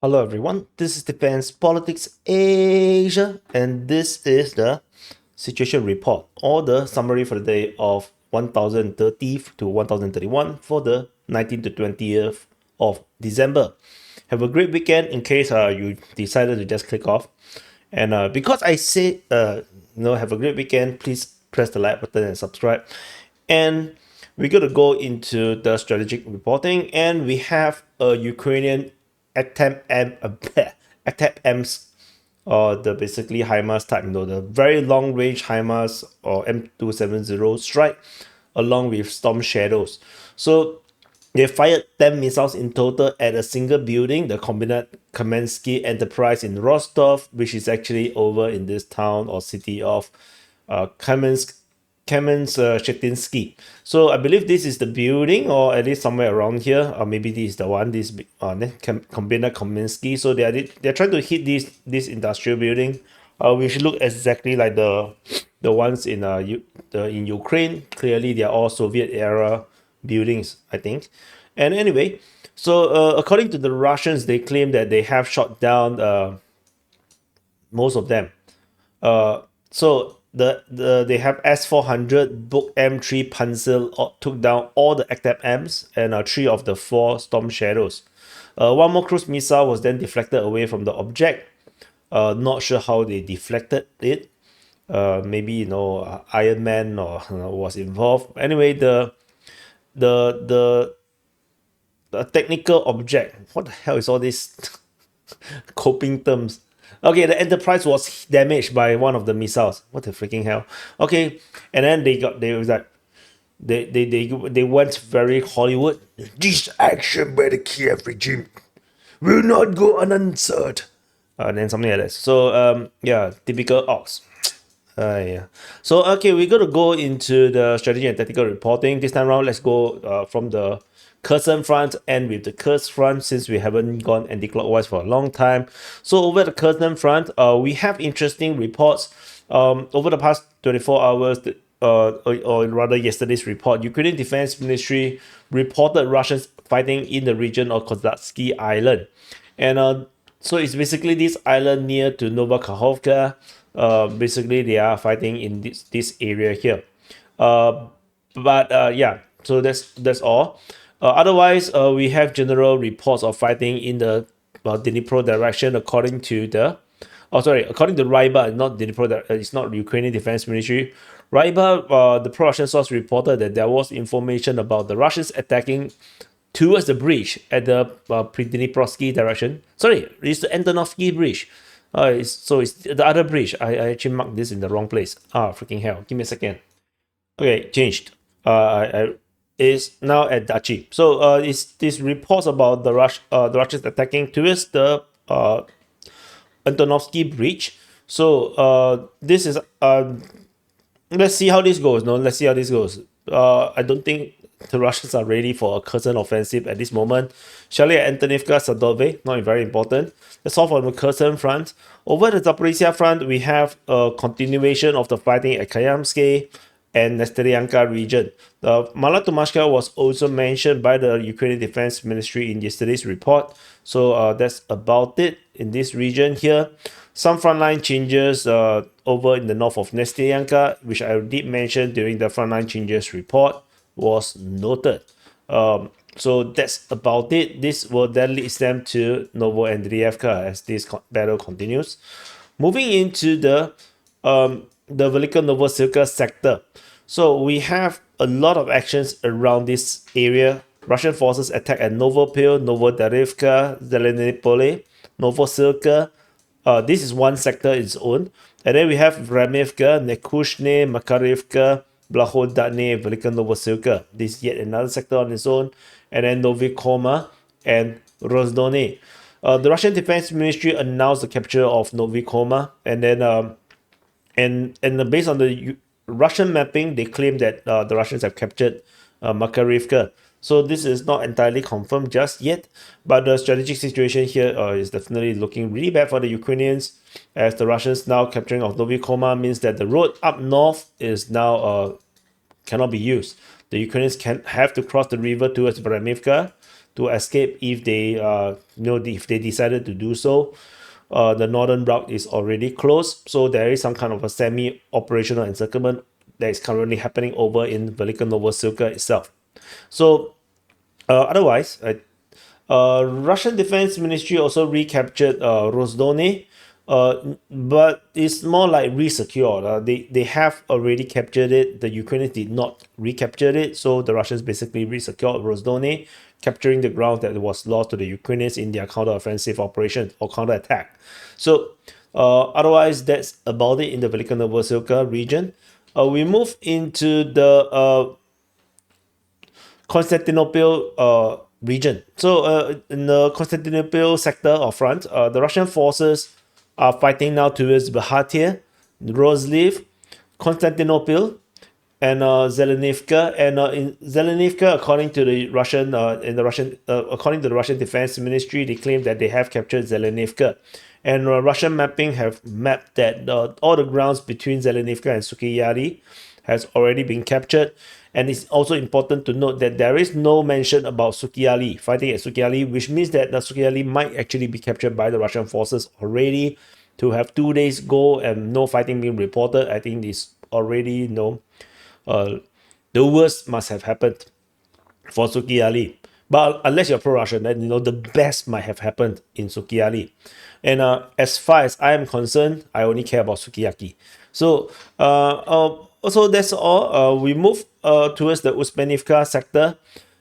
Hello everyone, this is Defense Politics Asia, and this is the situation report or the summary for the day of 1030 to 1031 for the 19th to 20th of December. Have a great weekend in case you decided to just click off. And because I said, have a great weekend, please press the like button and subscribe. And we're going to go into the strategic reporting, and we have a Ukrainian attack M's or the basically HIMARS type, the very long range HIMARS or M270 strike along with Storm Shadows. So they fired 10 missiles in total at a single building, the Kamensky Enterprise in Rostov, which is actually over in this town or city of Kamens-Shetinsky. So I believe this is the building, or at least somewhere around here, or maybe this is the one. This Kombina Kamensky. So they're trying to hit this industrial building, which look exactly like the ones in in Ukraine. Clearly, they are all Soviet era buildings, I think. And anyway, so according to the Russians, they claim that they have shot down most of them. So they have S-400 Book M3 Panzer took down all the active M's and 3 of the 4 Storm Shadows. One more cruise missile was then deflected away from the object. Not sure how they deflected it. Maybe Iron Man or was involved. Anyway, the technical object. What the hell is all this coping terms? Okay, the Enterprise was damaged by one of the missiles. What the freaking hell? Okay, and then they went very Hollywood. This action by the Kiev regime will not go unanswered. And then something like that. So yeah, typical ox. Yeah. So okay, we're gonna go into the strategy and tactical reporting. This time around, let's go from the Kherson front and with the Kursk front, since we haven't gone anti-clockwise for a long time. So over the Kherson front, we have interesting reports. Over the past 24 hours, or rather yesterday's report, Ukrainian Defense Ministry reported Russians fighting in the region of Kozatsky Island. And so it's basically this island near to Novakhovka. Basically, they are fighting in this area here. Yeah, so that's all. Otherwise, we have general reports of fighting in the Dnipro direction, according to Ryba, not Dnipro. It's not Ukrainian Defense Ministry. Ryba, the pro-Russian source reported that there was information about the Russians attacking towards the bridge at the Pridniprovsky direction. Sorry, it's the Antonovsky bridge. It's the other bridge. I actually marked this in the wrong place. Freaking hell. Give me a second. Okay, changed. Is now at Dachi. So it's these reports about the Russians attacking towards the Antonovsky bridge. So this is let's see how this goes. Let's see how this goes. I don't think the Russians are ready for a Kherson offensive at this moment. Shally at Antonivka, Sadove, not very important. That's all from the Kherson front. Over the Zaporizhia front, we have a continuation of the fighting at Kayamsky and Nesteryanka region. The Malatomashka was also mentioned by the Ukrainian Defense Ministry in yesterday's report. So that's about it in this region here. Some frontline changes over in the north of Nesteryanka, which I did mention during the frontline changes report, was noted. So that's about it. This will then lead them to Novoandrievka as this battle continues. Moving into the Velika Novosilka sector. So we have a lot of actions around this area. Russian forces attack at Novopil, Novodarivka, Zelenopole, Novosilka. This is one sector its own. And then we have Ramivka, Nekushne, Makarivka, Blahodane, Velika Novosilka. This is yet another sector on its own. And then Novikoma and Rozdone. The Russian Defense Ministry announced the capture of Novikoma, and then and based on the Russian mapping, they claim that the Russians have captured Makarivka. So this is not entirely confirmed just yet, but the strategic situation here is definitely looking really bad for the Ukrainians, as the Russians now capturing of Novikoma means that the road up north is now cannot be used. The Ukrainians have to cross the river towards Bramivka. to escape if they if they decided to do so. The northern route is already closed, so there is some kind of a semi-operational encirclement that is currently happening over in Velika Novosibirsk itself. So otherwise, Russian Defense Ministry also recaptured Rozdone, but it's more like resecured. They have already captured it. The Ukrainians did not recapture it, so the Russians basically resecured Rozdone, capturing the ground that was lost to the Ukrainians in their counter-offensive operation or counter-attack. So otherwise, that's about it in the Velika Novosibirsk region. We move into the Constantinople region. So in the Constantinople sector or front, the Russian forces are fighting now towards Bahatir, Rozliv, Constantinople, and Zelenivka. And in Zelenivka, according to the Russian Defense Ministry, they claim that they have captured Zelenivka. And Russian mapping have mapped that all the grounds between Zelenivka and Sukiyari has already been captured. And it's also important to note that there is no mention about Sukiyali, fighting at Sukiyali, which means that the Sukiyali might actually be captured by the Russian forces already. To have 2 days go and no fighting being reported, I think is already the worst must have happened for Sukiyali. But unless you're pro-Russian, then the best might have happened in Sukiyali. And as far as I am concerned, I only care about Sukiyaki. So also that's all. We move towards the Uzbenivka sector.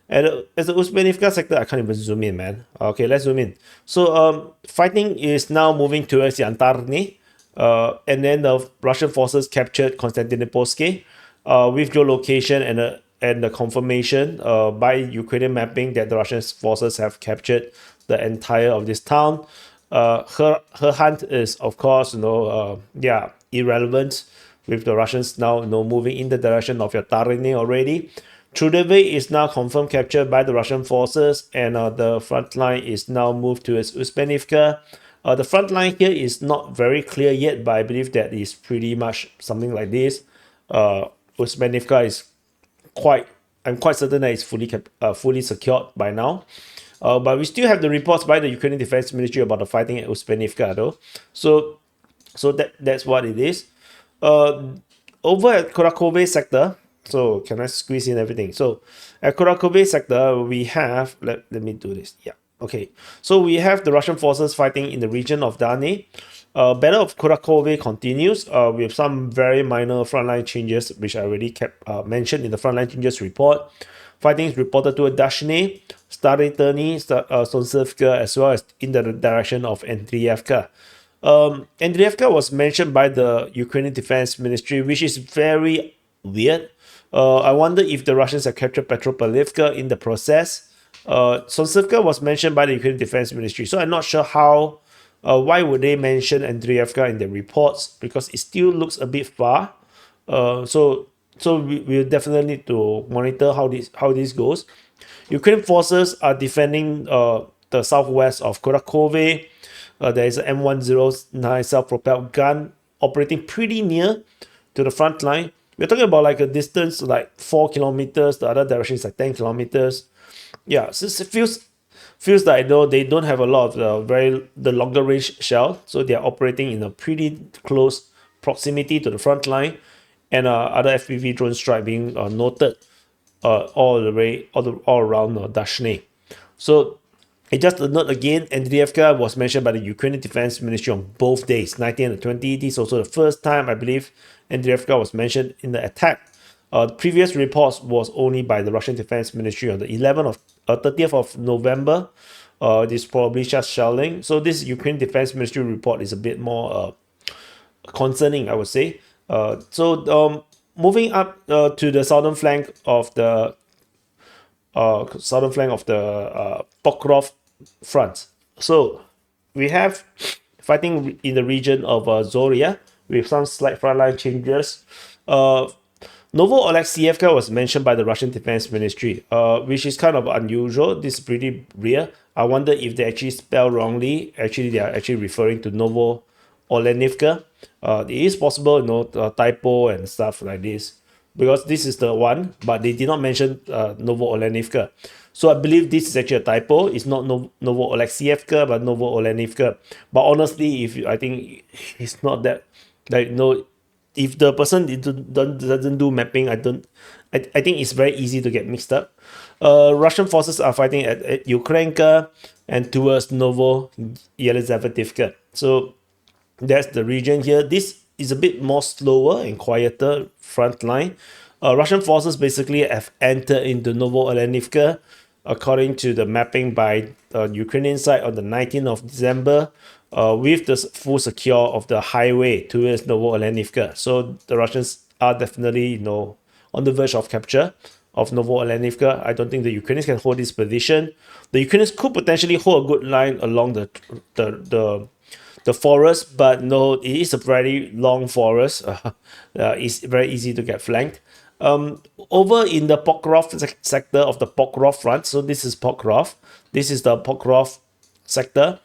And as the Uzbenivka sector, I can't even zoom in, man. Okay, let's zoom in. So fighting is now moving towards Yantarny. And then the Russian forces captured Konstantinopolsky with geolocation and the confirmation by Ukrainian mapping that the Russian forces have captured the entire of this town. Her hunt is, of course, irrelevant with the Russians now moving in the direction of Yantarny already. Trudeve is now confirmed captured by the Russian forces, and the front line is now moved towards Uzbenivka. The front line here is not very clear yet, but I believe that is pretty much something like this. Uzbenivka is I'm quite certain that it's fully secured by now. But we still have the reports by the Ukrainian Defense Ministry about the fighting at Uzbenivka though. So that's what it is. Over at Kurakove sector, so can I squeeze in everything? So at Kurakove sector, we have, let me do this. Yeah, okay. So we have the Russian forces fighting in the region of Dane. Battle of Kurakove continues with some very minor frontline changes, which I already mentioned in the frontline changes report. Fighting is reported to Dashne, Starytny, Sonsivka, as well as in the direction of Andriivka. Andriivka was mentioned by the Ukrainian Defense Ministry, which is very weird. I wonder if the Russians have captured Petropavlivka in the process. Sonsivka was mentioned by the Ukrainian Defense Ministry, so I'm not sure how. Why would they mention Andriivka in the reports? Because it still looks a bit far. So we'll definitely need to monitor how this goes. Ukrainian forces are defending the southwest of Kurakove. There is an M109 self-propelled gun operating pretty near to the front line. We're talking about like a distance like 4 kilometers. The other direction is like 10 kilometers. Yeah, so it feels like they don't have a lot of the longer range shell, so they are operating in a pretty close proximity to the front line, and other FPV drone strike being noted all around Dashne. So just a note again, Andriivka was mentioned by the Ukrainian Defense Ministry on both days, 19 and 20. This is also the first time I believe Andriivka was mentioned in the attack. The previous reports was only by the Russian Defense Ministry on the 30th of November. This is probably just shelling. So this Ukrainian Defense Ministry report is a bit more concerning, I would say. Moving up to the southern flank of the Pokrov front. So we have fighting in the region of Zoria with some slight frontline changes. Novo-Oleksievka was mentioned by the Russian Defense Ministry, which is kind of unusual. This is pretty rare. I wonder if they actually spell wrongly. Actually, they are actually referring to Novo-Olenivka. It is possible, typo and stuff like this, because this is the one, but they did not mention Novo-Olenivka. So I believe this is actually a typo. It's not Novo-Oleksievka, but Novo-Olenivka. But honestly, I think it's not that, like, no, if the person doesn't do mapping, I think it's very easy to get mixed up. Russian forces are fighting at Ukrainka and towards Novo Yelizavetivka. So that's the region here. This is a bit more slower and quieter front line. Russian forces basically have entered into Novo-Olenivka according to the mapping by Ukrainian side on the 19th of December, with the full secure of the highway towards Novo-Olenivka. So the Russians are definitely, on the verge of capture of Novo-Olenivka. I don't think the Ukrainians can hold this position. The Ukrainians could potentially hold a good line along the forest, but no, it is a very long forest. It's very easy to get flanked. Over in the Pokrov sector of the Pokrov front, so this is Pokrov. This is the Pokrov sector.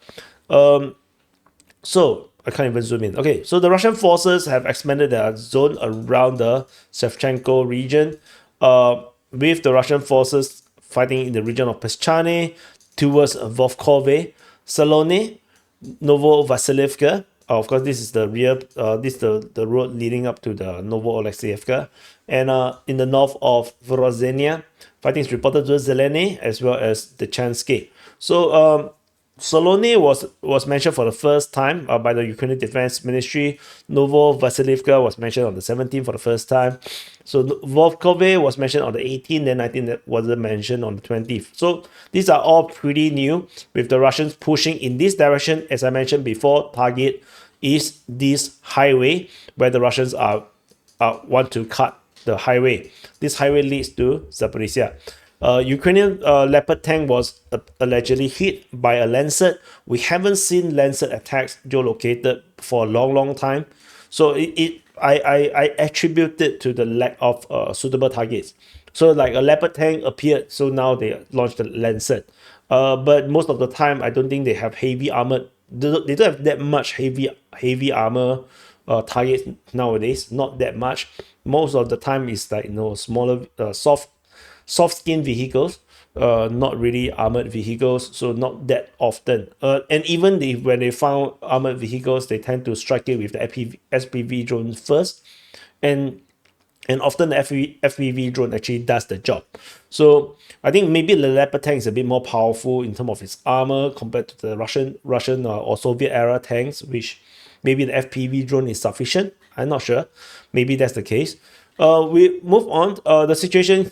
So I can't even zoom in. Okay, so the Russian forces have expanded their zone around the Shevchenko region, with the Russian forces fighting in the region of Peschane towards Vovkove, Salone, Novo-Vasilivka. Of course, this is the rear. This is the road leading up to the Novo-Oleksievka, and in the north of Vorozhenia, fighting is reported to Zeleny as well as the Chansky. So Salone was mentioned for the first time by the Ukrainian Defense Ministry. Novo-Vasilivka was mentioned on the 17th for the first time. So Vovkove was mentioned on the 18th, then 19th wasn't mentioned on the 20th. So these are all pretty new, with the Russians pushing in this direction. As I mentioned before, target is this highway where the Russians want to cut the highway. This highway leads to Zaporizhia. Ukrainian Leopard tank was allegedly hit by a Lancet. We haven't seen Lancet attacks geolocated for a long time. So I attribute it to the lack of suitable targets. So like a Leopard tank appeared, so now they launched the Lancet. But most of the time, I don't think they have heavy armored. They don't have that much heavy armor targets nowadays. Not that much. Most of the time is like smaller soft skin vehicles, not really armored vehicles, so not that often. And even when they found armored vehicles, they tend to strike it with the FPV drone first, and often the FPV drone actually does the job. So I think maybe the Leopard tank is a bit more powerful in terms of its armor compared to the Russian or Soviet era tanks, which maybe the FPV drone is sufficient. I'm not sure. Maybe that's the case. We move on. The situation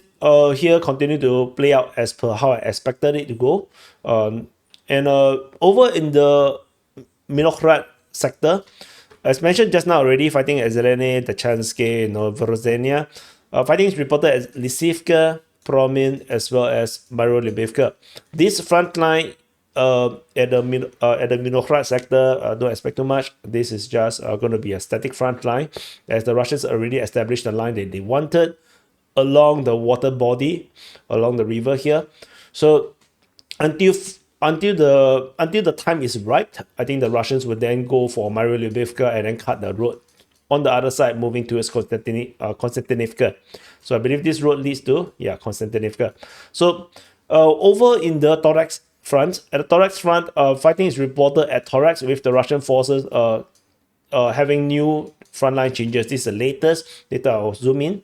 here continue to play out as per how I expected it to go. And over in the Milokhrad sector, as mentioned just now already, fighting at Zeleny, Tachansky, Vorozhenia. Fighting is reported as Lysivka, Promin, as well as Myrolyubivka. This front line at the Milokhrad sector, don't expect too much. This is just going to be a static front line, as the Russians already established the line that they wanted along the water body, along the river here. So until the time is right, I think the Russians would then go for Myrolyubivka and then cut the road on the other side, moving towards Konstantinivka. So I believe this road leads to Konstantinivka. So over in the Torex front, at the Torex front, fighting is reported at Torex, with the Russian forces having new frontline changes. This is the latest. Later I'll zoom in.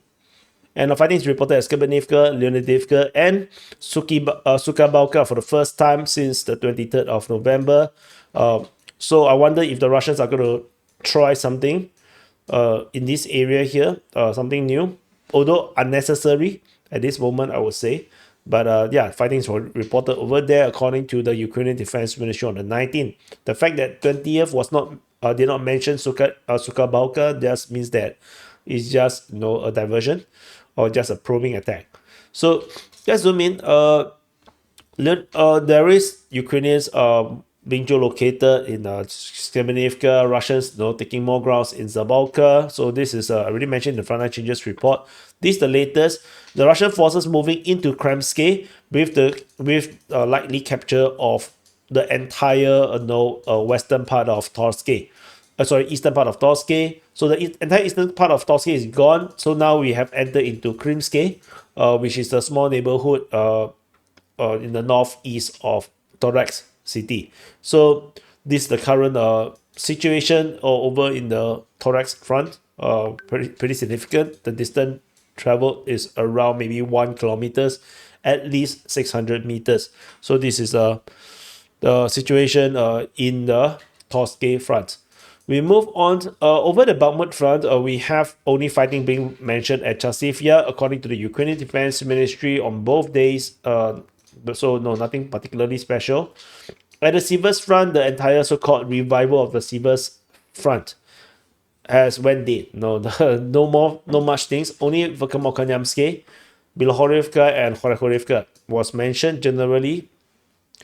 And the fighting is reported at Skibernivka, Leonidivka, and Sukabalka for the first time since the 23rd of November. So I wonder if the Russians are going to try something in this area here, something new, although unnecessary at this moment, I would say. But fighting is reported over there according to the Ukrainian Defense Ministry on the 19th. The fact that 20th was did not mention Sukabalka just means that it's just a diversion or just a probing attack. So let's zoom in. There is Ukrainians being geolocated in Skibernivka, Russians taking more grounds in Zabalka. So this is I already mentioned in the frontline changes report. This is the latest. The Russian forces moving into Kremsky with likely capture of the entire western part of Torsky. Eastern part of Torsky. So the entire eastern part of Torsky is gone. So now we have entered into Krimsky, which is a small neighborhood in the northeast of Thorax City. So this is the current situation over in the Thorax front. Pretty significant. The distance traveled is around maybe 1 kilometers, at least 600 meters. So this is the situation in the Torske front. We move on. Over the Bakhmut front, we have only fighting being mentioned at Chasivya, according to the Ukrainian Defense Ministry on both days. So no, nothing particularly special. At the Sivas front, the entire so-called revival of the Sivas front has went dead. No, no much things. Only Volkomokonyamske, Bilohorivka, and Khorokhovka was mentioned generally.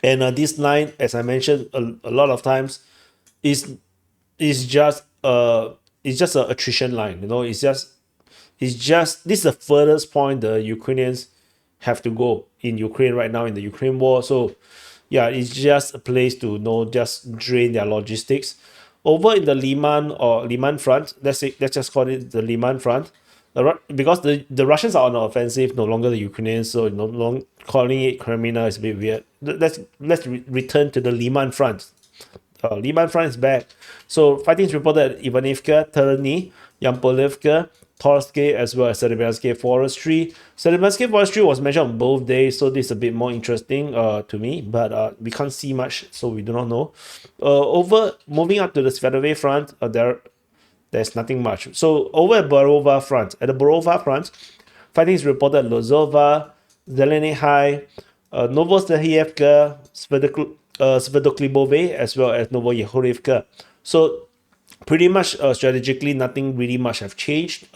And this line, as I mentioned a lot of times, is just an attrition line. It's just this is the furthest point the Ukrainians have to go in Ukraine right now in the Ukraine war. So yeah, it's just a place to just drain their logistics. Over in the Liman front, let's just call it the Liman front. Because the Russians are on the offensive, no longer the Ukrainians, so no long calling it Crimea is a bit weird. Let's return to the Liman front. Liman front is back. So fighting is reported at Ivanivka, Terny, Yampolivka, Torske, as well as Serebiansky Forestry. Serebiansky Forestry was mentioned on both days, so this is a bit more interesting to me, but we can't see much, so we do not know. Moving up to the Svetove front, there's nothing much. So over at Borova front, fighting is reported at Lozova, Zeleny High, Novostahievka, Svetokhlibove, as well as Novoyehorivka. So pretty much strategically, nothing really much have changed.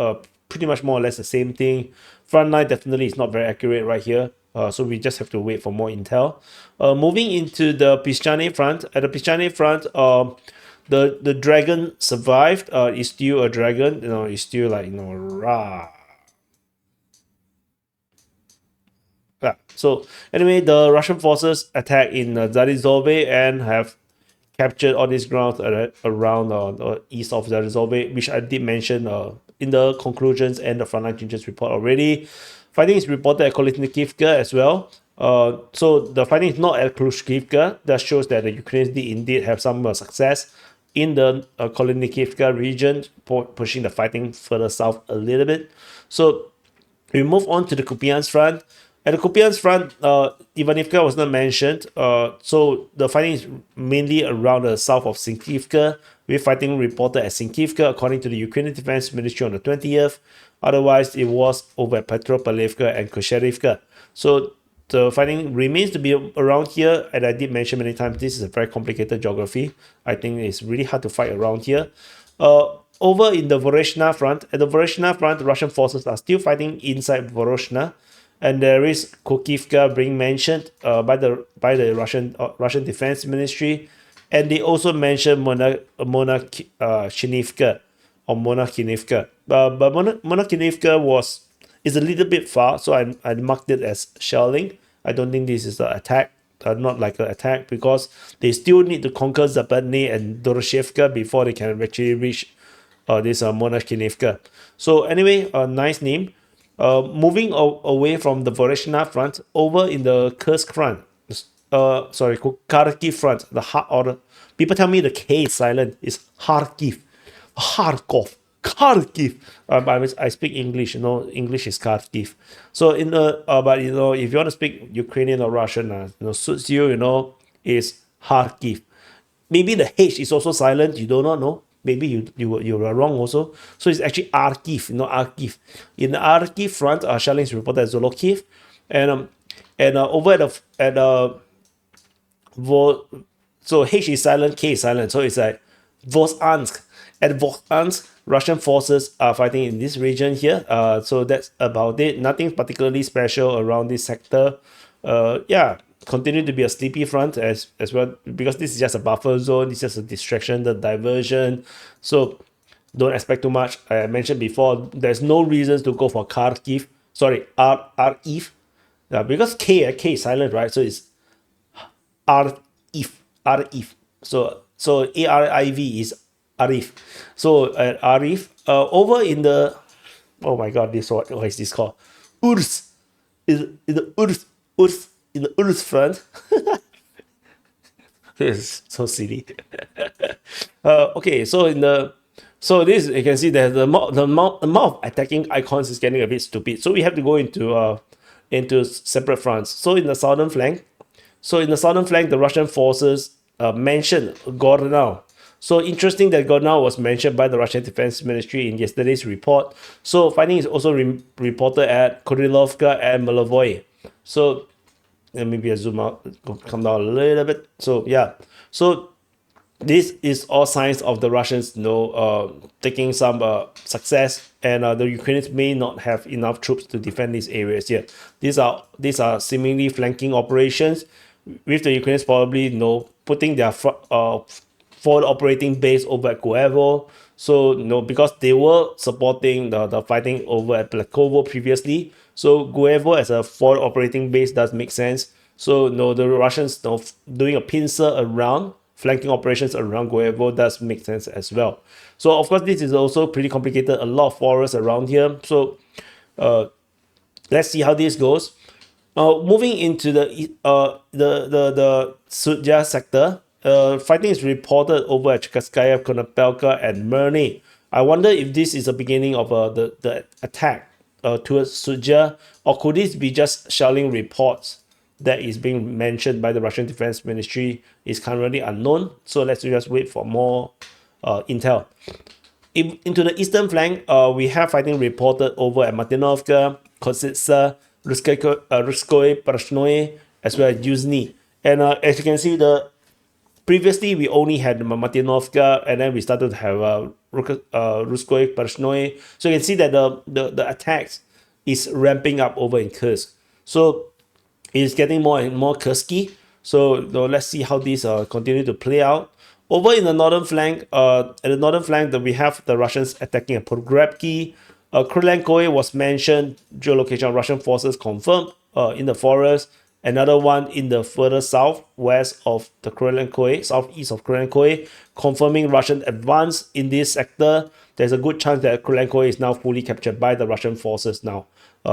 Pretty much more or less the same thing. Front line definitely is not very accurate right here. So we just have to wait for more intel. Moving into the Pischane front. At the Pischane front, the dragon survived. It's still a dragon. It's still like rah. Yeah. So anyway, the Russian forces attacked in Zarizove and have captured all these grounds around east of Zarizove, which I did mention in the conclusions and the frontline changes report already. Fighting is reported at Kolesnikivka as well. So the fighting is not at Klushkivka. That shows that the Ukrainians did indeed have some success in the Kolesnikivka region, pushing the fighting further south a little bit. So we move on to the Kupiansk front. At the Kupiansk front, Ivanivka was not mentioned. So the fighting is mainly around the south of Sinkivka, with fighting reported at Sinkivka, according to the Ukrainian Defense Ministry on the 20th. Otherwise, it was over at Petropavlivka and Kosherivka. So the fighting remains to be around here, and I did mention many times this is a very complicated geography. I think it's really hard to fight around here. Over in the Voreshna front, at the Voreshna front, the Russian forces are still fighting inside Voreshna. And there is Kokivka being mentioned by the Russian Defense Ministry, and they also mentioned Monachinivka or Monachinivka. But Monachinivka is a little bit far, so I marked it as shelling. I don't think this is an attack, not like an attack, because they still need to conquer Zapadny and Doroshevka before they can actually reach this Monachinivka. So anyway, a nice name. Moving away from the Voreshna front, over in the Kursk front, Kharkiv front, people tell me the K is silent, it's Kharkiv, Kharkiv. I speak English, English is Kharkiv. So but if you want to speak Ukrainian or Russian, suits you, is Kharkiv. Maybe the H is also silent, you do not know. Maybe you are wrong also. So it's actually Kharkiv, Kharkiv. In the Kharkiv front, shelling is reported at Zolokiv, and over so H is silent, K is silent. So it's like Vozhansk. At Vozhansk, Russian forces are fighting in this region here. So that's about it. Nothing particularly special around this sector. Continue to be a sleepy front as well, because this is just a buffer zone. It's just a distraction, the diversion. So don't expect too much. I mentioned before, there's no reasons to go for Kharkiv. Sorry, Arif. Because K is silent, right? So it's Arif. So ARIV is Arif. So at Arif, over in the, oh my god, what is this called? Urs. Is the Urs? in the Earth front. This is so silly. Okay, so this you can see that the amount of attacking icons is getting a bit stupid. So we have to go into separate fronts. So in the southern flank, the Russian forces mentioned Gornau. So interesting that Gornau was mentioned by the Russian Defense Ministry in yesterday's report. So fighting is also reported at Kurilovka and Molovoy. So maybe I zoom out, come down a little bit. So yeah, so this is all signs of the Russians, taking some success, and the Ukrainians may not have enough troops to defend these areas here. These are seemingly flanking operations, with the Ukrainians probably putting their forward operating base over at Guevo. So because they were supporting the fighting over at Blakovo previously, so Guevo as a forward operating base does make sense. So the Russians doing a pincer around, flanking operations around Guevo does make sense as well. So of course this is also pretty complicated, a lot of forests around here. So let's see how this goes. Moving into the Sudya sector, fighting is reported over at Chekaskaya, Konopelka, and Myrny. I wonder if this is the beginning of the attack towards Sudya, or could this be just shelling reports that is being mentioned by the Russian Defense Ministry is currently unknown. So let's just wait for more intel. Into the eastern flank, we have fighting reported over at Martinovka, Kositsa, Ruskoye, Parashnoye, as well as Yuzhny. And as you can see, previously we only had Martinovka, and then we started to have Ruskoye, Parashnoye. So you can see that the attacks is ramping up over in Kursk. So it's getting more and more Kursky. So let's see how these continue to play out. Over in the northern flank, we have the Russians attacking at Pogrebki. Krylenkoye was mentioned, geolocation of Russian forces confirmed in the forest. Another one in the further southwest of the Krylenkoye, southeast of Krylenkoye, confirming Russian advance in this sector. There's a good chance that Krylenkoye is now fully captured by the Russian forces now.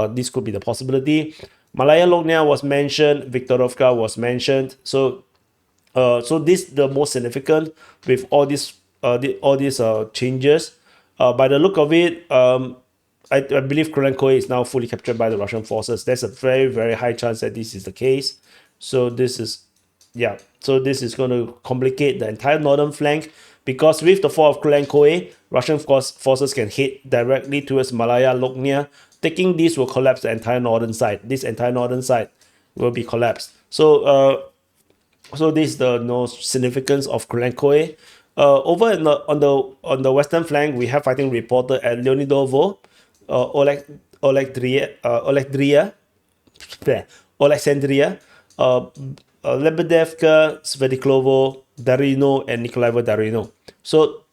This could be the possibility. Malaya Lognia was mentioned, Viktorovka was mentioned. So this the most significant with all these changes. By the look of it, I believe Krylenkoye is now fully captured by the Russian forces. There's a very, very high chance that this is the case. So this is going to complicate the entire northern flank, because with the fall of Krylenkoye, Russian forces can hit directly towards Malaya Lognia. Taking this will collapse the entire northern side. This entire northern side will be collapsed. So this is the significance of Krylenkoye. Over on the western flank, we have fighting reported at Leonidovo, Alexandria, Lebedevka, Svediklovo, Darino, and Nikolaevo Darino. So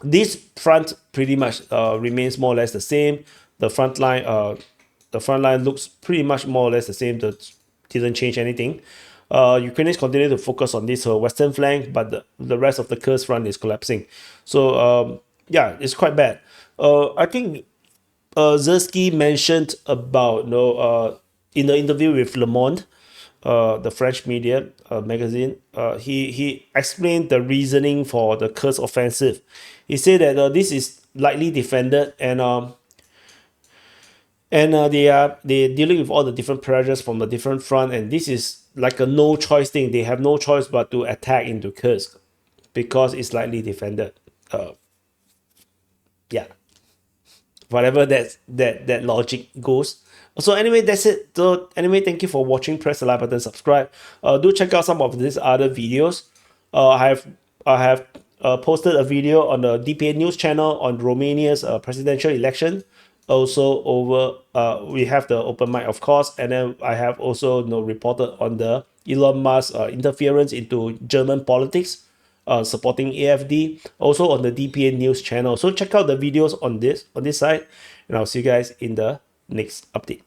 this front pretty much remains more or less the same. The front line looks pretty much more or less the same. That didn't change anything. Ukrainians continue to focus on this western flank, but the rest of the Kursk front is collapsing. So yeah, it's quite bad. I think Zersky mentioned about in the interview with Le Monde, the French media magazine, he explained the reasoning for the Kursk offensive. He said that this is lightly defended, and they're dealing with all the different pressures from the different front, and this is like a no choice thing. They have no choice but to attack into Kursk because it's lightly defended. Yeah, whatever that logic goes. So anyway, that's it. So anyway, thank you for watching. Press the like button, subscribe. Do check out some of these other videos. I have posted a video on the DPA news channel on Romania's presidential election. Also over we have the open mic, of course, and then I have also reported on the Elon Musk interference into German politics, supporting AFD, also on the DPA news channel. So check out the videos on this side, and I'll see you guys in the next update.